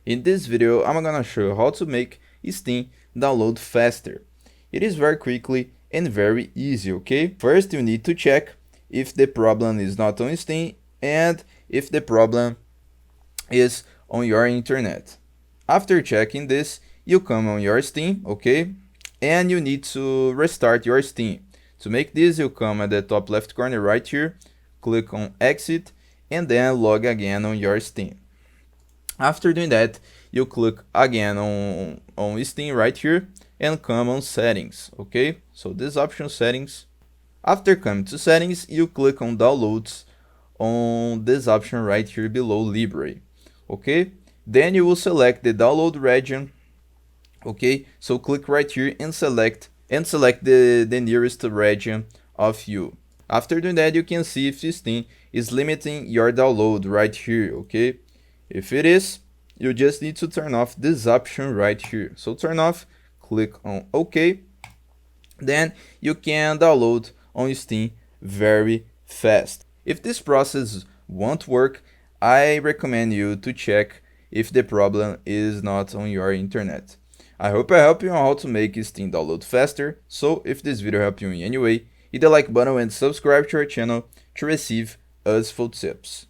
In this video, I'm gonna show you how to make Steam download faster. It is very quickly and very easy, okay? First, you need to check if the problem is not on Steam and if the problem is on your internet. After checking this, you come on your Steam, okay? And you need to restart your Steam. To make this, you come at the top left corner right here, click on exit, and then log again on your Steam. After doing that, you click again on Steam right here and come on settings, okay? So this option settings. After coming to settings, you click on downloads on this option right here below library, okay? Then you will select the download region, okay? So click right here and select the nearest region of you. After doing that, you can see if Steam is limiting your download right here, okay? If it is, you just need to turn off this option right here. So turn off, click on OK. Then you can download on Steam very fast. If this process won't work, I recommend you to check if the problem is not on your internet. I hope I helped you on how to make Steam download faster. So if this video helped you in any way, hit the like button and subscribe to our channel to receive useful tips.